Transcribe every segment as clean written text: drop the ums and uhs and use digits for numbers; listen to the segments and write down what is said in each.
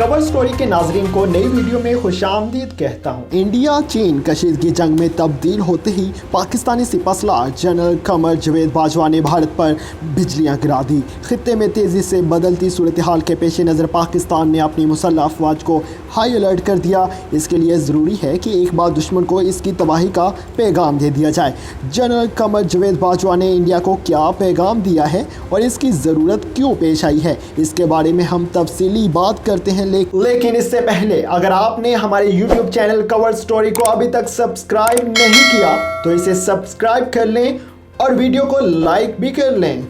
Cover story के नाजरीन को नई वीडियो में खुशामदीद कहता हूँ। इंडिया चीन कशीदगी जंग में तब्दील होते ही पाकिस्तानी सिपहसालार जनरल कमर जावेद बाजवा ने भारत पर बिजलियाँ गिरा दी। खित्ते में तेज़ी से बदलती सूरत हाल के पेश नज़र पाकिस्तान ने अपनी मुसल्लह अफवाज को हाई अलर्ट कर दिया। इसके लिए ज़रूरी है कि एक बार दुश्मन को इसकी तबाही का पैगाम दे दिया जाए। जनरल कमर जावेद बाजवा ने इंडिया को क्या पैगाम दिया है और इसकी ज़रूरत क्यों पेश आई है, इसके बारे में हम तफसीली बात करते हैं। लेकिन इससे पहले अगर आपने हमारे YouTube चैनल कवर स्टोरी को अभी तक सब्सक्राइब नहीं किया तो इसे सब्सक्राइब कर लें और वीडियो को लाइक भी कर लें।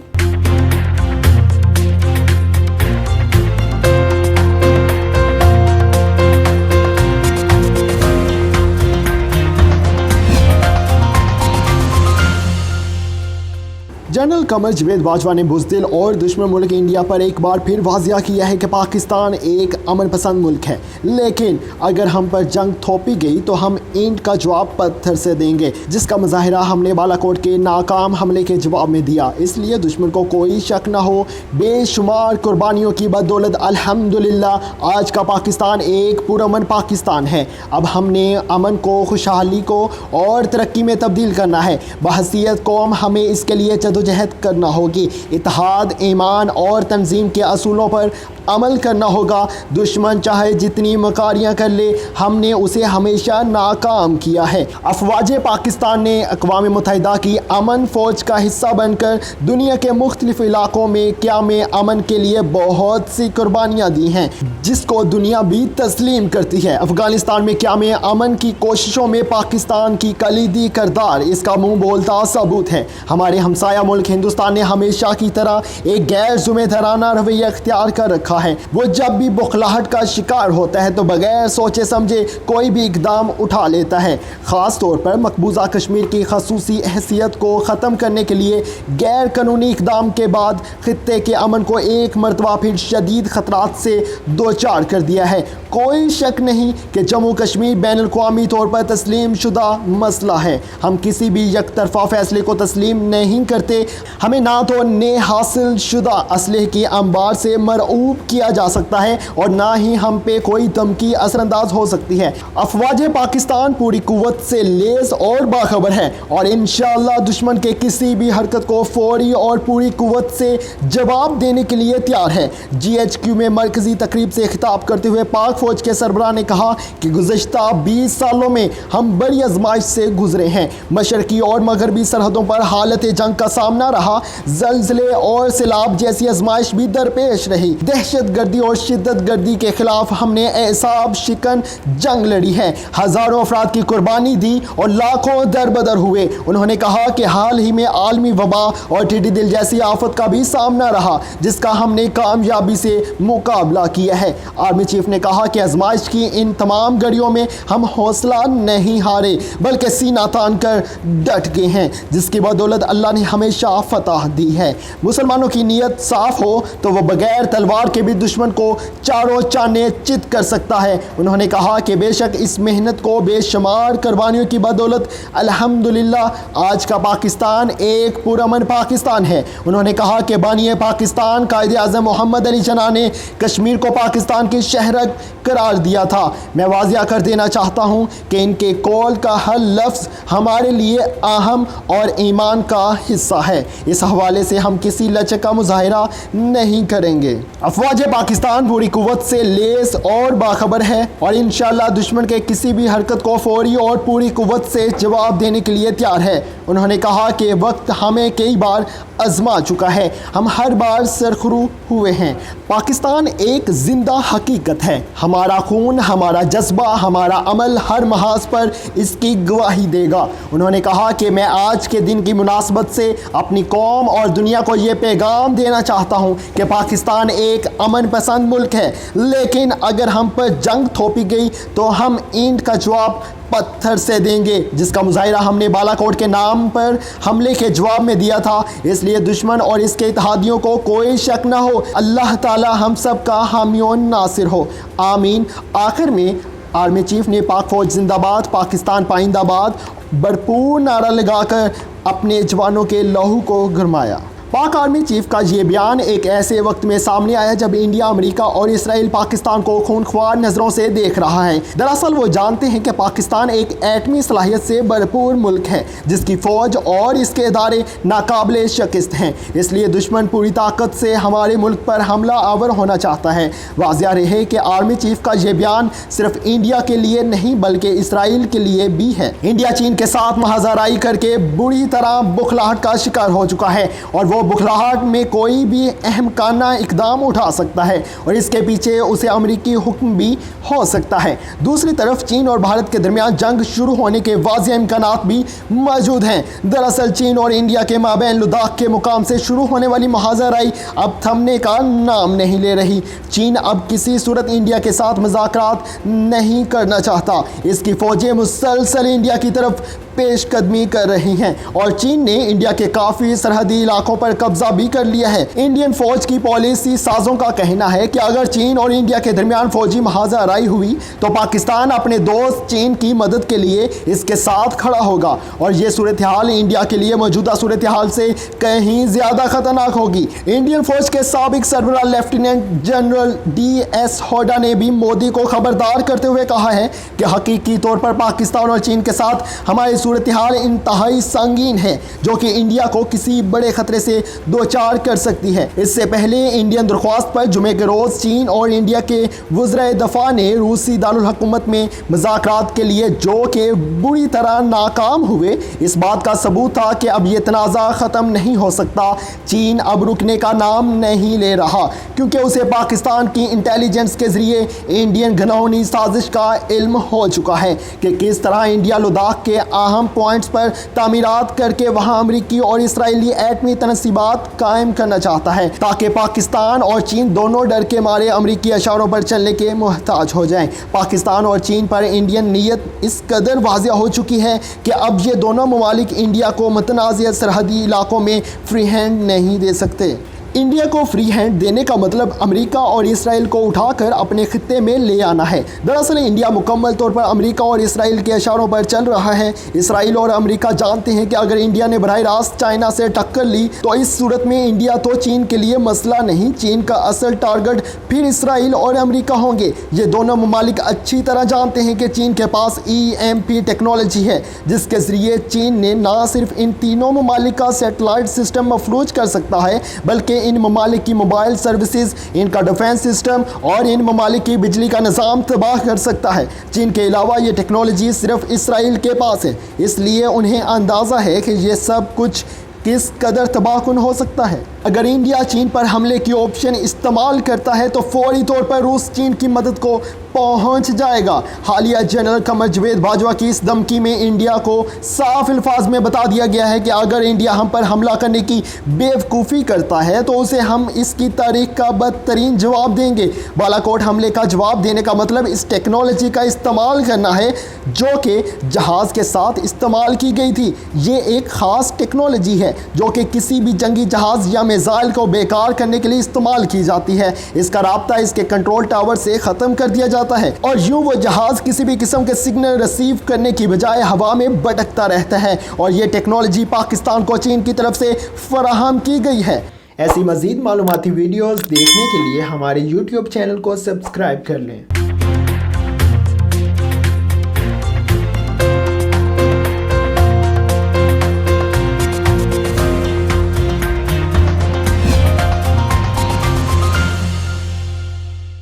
जनरल कमर जावेद बाजवा ने बुज़दिल और दुश्मन मुल्क इंडिया पर एक बार फिर वाज़िया किया है कि पाकिस्तान एक अमन पसंद मुल्क है, लेकिन अगर हम पर जंग थोपी गई तो हम ईंट का जवाब पत्थर से देंगे, जिसका मुजाहिरा हमने बालाकोट के नाकाम हमले के जवाब में दिया। इसलिए दुश्मन को कोई शक न हो, बेशुमार कुर्बानियों की बदौलत अल्हम्दुलिल्लाह आज का पाकिस्तान एक पुरअमन पाकिस्तान है। अब हमने अमन को खुशहाली को और तरक्की में तब्दील करना है। बहसीयत कौम हमें इसके लिए जहद करना होगी। इत्तेहाद, ईमान और तंजीम के असूलों पर अमल करना होगा। दुश्मन चाहे जितनी मकारियाँ कर ले, हमने उसे हमेशा नाकाम किया है। अफवाज पाकिस्तान ने अक़वाम मुत्तहिदा की अमन फ़ौज का हिस्सा बनकर दुनिया के मुख्तलिफ इलाकों में क़याम अमन के लिए बहुत सी कुर्बानियाँ दी हैं, जिसको दुनिया भी तस्लीम करती है। अफ़गानिस्तान में क़याम अमन की कोशिशों में पाकिस्तान की कलीदी किरदार इसका मुँह बोलता सबूत है। हमारे हमसाया मुल्क हिंदुस्तान ने हमेशा की तरह एक गैर ज़िम्मेदाराना रवैया इख्तियार कर रखा है। वो जब भी बुखलाहट का शिकार होता है तो बगैर सोचे समझे कोई भी इकदाम उठा लेता है। ख़ास तौर पर मकबूजा कश्मीर की खसूसी हैसियत को ख़त्म करने के लिए गैर कानूनी इकदाम के बाद खित्ते के अमन को एक मरतबा फिर शदीद ख़तरात से दो चार कर दिया है। कोई शक नहीं कि जम्मू कश्मीर बैनुल अक़वामी तौर पर तस्लीम शुदा मसला है। हम किसी भी यकतरफा फैसले को तस्लीम नहीं करते। हमें ना तो ने हासिल शुदा असलहे की अंबार से मरऊब किया जा सकता है और ना ही हम पे कोई धमकी असरअंदाज हो सकती है। अफवाज पाकिस्तान पूरी कुव्वत से लेस और बाखबर है और इंशाअल्लाह दुश्मन के किसी भी हरकत को फौरी और पूरी कुव्वत से जवाब देने के लिए तैयार है। GHQ में मरकजी तकरीब से खिताब करते हुए पाक फौज के सरबराह ने कहा कि गुज़श्ता 20 सालों में हम बड़ी आजमाइश से गुजरे हैं। मशरकी और मगरबी सरहदों पर हालत जंग का सामना रहा, ज़लज़ले और सैलाब जैसी आजमाइश भी दरपेश रही। दहशत गर्दी और शिद्दत गर्दी के खिलाफ हमने एसाब शिकन जंग लड़ी है, हज़ारों अफराद की कुर्बानी दी और लाखों दरबदर हुए। उन्होंने कहा कि हाल ही में आलमी वबा और टिड्डी दिल जैसी आफत का भी सामना रहा, जिसका हमने कामयाबी से मुकाबला किया है। आर्मी चीफ ने कहा कि आजमाइश की इन तमाम घड़ियों में हम हौसला नहीं हारे बल्कि सीना तान कर डट गए हैं, जिसकी बदौलत अल्लाह ने हमेशा फतह दी है। मुसलमानों की नीयत साफ हो तो वह बगैर तलवार के भी दुश्मन को चारों चाने चित कर सकता है। उन्होंने कहा कि बेशक इस मेहनत को बेशुमार कुर्बानियों की बदौलत अल्हम्दुलिल्लाह आज का पाकिस्तान एक पुरअमन पाकिस्तान है। उन्होंने कहा कि बानी पाकिस्तान कायदे आज़म मोहम्मद अली जिन्ना ने कश्मीर को पाकिस्तान की शहरक करार दिया था। मैं वाज़िया कर देना चाहता हूँ कि इनके कौल का हर लफ्ज़ हमारे लिए अहम और ईमान का हिस्सा है। इस हवाले से हम किसी लचक का मुजाहिरा नहीं करेंगे। अफवाज पाकिस्तान पूरी कुव्वत से लेस और बाखबर है और इंशाअल्लाह दुश्मन के किसी भी हरकत को फौरी और पूरी कुव्वत से जवाब देने के लिए तैयार है। उन्होंने कहा कि वक्त हमें कई बार आजमा चुका है, हम हर बार सरखरू हुए हैं। पाकिस्तान एक जिंदा हकीकत है। हमारा खून, हमारा जज्बा, हमारा अमल हर महाज पर इसकी गवाही देगा। उन्होंने कहा कि मैं आज के दिन की मुनासबत से अपनी कौम और दुनिया को ये पैगाम देना चाहता हूँ कि पाकिस्तान एक अमन पसंद मुल्क है, लेकिन अगर हम पर जंग थोपी गई तो हम ईंट का जवाब पत्थर से देंगे, जिसका मुजाहिरा हमने बालाकोट के नाम पर हमले के जवाब में दिया था। इसलिए दुश्मन और इसके इत्तेहादियों को कोई शक न हो। अल्लाह ताला हम सब का हामी और नासिर हो, आमीन। आखिर में आर्मी चीफ ने पाक फौज जिंदाबाद, पाकिस्तान पाइंदाबाद भरपूर नारा लगाकर अपने जवानों के लहू को गरमाया। पाक आर्मी चीफ का ये बयान एक ऐसे वक्त में सामने आया जब इंडिया, अमेरिका और इसराइल पाकिस्तान को खूंखार नजरों से देख रहा है। दरअसल वो जानते हैं कि पाकिस्तान एक एटमी सलाहियत से भरपूर मुल्क है जिसकी फौज और इसके इदारे नाकाबिले शिकस्त हैं, इसलिए दुश्मन पूरी ताकत से हमारे मुल्क पर हमला आवर होना चाहता है। वाज़िया रहे कि आर्मी चीफ का ये बयान सिर्फ इंडिया के लिए नहीं बल्कि इसराइल के लिए भी है। इंडिया चीन के साथ महाजराई करके बुरी तरह बुखलाहट का शिकार हो चुका है और वो बुखलाहट में कोई भी अहमकाना इकदाम उठा सकता है और इसके पीछे उसे अमेरिकी हुक्म भी हो सकता है। दूसरी तरफ चीन और भारत के दरमियान जंग शुरू होने के वाज़िया इम्कानात भी मौजूद हैं। दरअसल चीन और इंडिया के माबैन लद्दाख के मुकाम से शुरू होने वाली महाजराई अब थमने का नाम नहीं ले रही। चीन अब किसी सूरत इंडिया के साथ मुज़ाकरात नहीं करना चाहता। इसकी फौजें मुसलसल इंडिया की तरफ पेशकदमी कर रही हैं और चीन ने इंडिया के काफ़ी सरहदी इलाकों पर कब्जा भी कर लिया है। इंडियन फौज की पॉलिसी साजों का कहना है कि अगर चीन और इंडिया के दरमियान फौजी महाजराई हुई तो पाकिस्तान अपने दोस्त चीन की मदद के लिए इसके साथ खड़ा होगा और ये सूरत हाल इंडिया के लिए मौजूदा सूरत हाल से कहीं ज़्यादा खतरनाक होगी। इंडियन फौज के साबिक सरबराह लेफ्टिनेंट जनरल DS होडा ने भी मोदी को खबरदार करते हुए कहा है कि हकीकी तौर पर पाकिस्तान और चीन के साथ हमारी सूरत हाल इंतहाई संगीन है जो कि इंडिया को किसी बड़े खतरे से दो चार कर सकती है। इससे पहले इंडियन दरख्वास्त पर जुमे के रोज़ चीन और इंडिया के वज़ीर दफ़ा ने रूसी दारुल हुकूमत में मुज़ाकरात के लिए जो कि बुरी तरह नाकाम हुए, इस बात का सबूत था कि अब ये तनाज़ा ख़त्म नहीं हो सकता। चीन अब रुकने का नाम नहीं ले रहा क्योंकि उसे पाकिस्तान की इंटेलिजेंस के ज़रिए इंडियन घनौनी साजिश का इल्म हो चुका है कि किस तरह इंडिया लद्दाख के अहम पॉइंट्स पर तामीरात करके वहां अमेरिकी और इसराइली एटमी तनसीबात कायम करना चाहता है ताकि पाकिस्तान और चीन दोनों डर के मारे अमेरिकी इशारों पर चलने के मोहताज हो जाएं। पाकिस्तान और चीन पर इंडियन नीयत इस कदर वाज़िया हो चुकी है कि अब ये दोनों ममालिक इंडिया को मुतनाज़िया सरहदी इलाकों में फ्री हैंड नहीं दे सकते। इंडिया को फ्री हैंड देने का मतलब अमेरिका और इसराइल को उठाकर अपने खित्ते में ले आना है। दरअसल इंडिया मुकम्मल तौर पर अमेरिका और इसराइल के इशारों पर चल रहा है। इसराइल और अमेरिका जानते हैं कि अगर इंडिया ने बराह रास्त चाइना से टक्कर ली तो इस सूरत में इंडिया तो चीन के लिए मसला नहीं, चीन का असल टारगेट फिर इसराइल और अमेरिका होंगे। ये दोनों ममालिक अच्छी तरह जानते हैं कि चीन के पास EMP टेक्नोलॉजी है जिसके ज़रिए चीन ने ना सिर्फ इन तीनों ममालिक का सेटेलाइट सिस्टम मफलूज कर सकता है बल्कि इन ममालिक की मोबाइल सर्विसेज, इनका डिफेंस सिस्टम और इन ममालिक की बिजली का निज़ाम तबाह कर सकता है। चीन के अलावा ये टेक्नोलॉजी सिर्फ इसराइल के पास है, इसलिए उन्हें अंदाज़ा है कि ये सब कुछ किस कदर तबाहकुन हो सकता है। अगर इंडिया चीन पर हमले की ऑप्शन इस्तेमाल करता है तो फौरी तौर पर रूस चीन की मदद को पहुंच जाएगा। हालिया जनरल कमर जवेद बाजवा की इस धमकी में इंडिया को साफ अल्फाज में बता दिया गया है कि अगर इंडिया हम पर हमला करने की बेवकूफ़ी करता है तो उसे हम इसकी तारीख का बदतरीन जवाब देंगे। बालाकोट हमले का जवाब देने का मतलब इस टेक्नोलॉजी का इस्तेमाल करना है जो कि जहाज़ के साथ इस्तेमाल की गई थी। ये एक ख़ास टेक्नोलॉजी है जो कि किसी भी जंगी जहाज़ या मिसाइल को बेकार करने के लिए इस्तेमाल की जाती है। इसका राब्ता इसके कंट्रोल टावर से ख़त्म कर दिया जाता है और यूं वो जहाज़ किसी भी किस्म के सिग्नल रिसीव करने की बजाय हवा में भटकता रहता है और ये टेक्नोलॉजी पाकिस्तान को चीन की तरफ से फराहम की गई है। ऐसी मज़ीद मालूमाती वीडियोज़ देखने के लिए हमारे YouTube चैनल को सब्सक्राइब कर लें।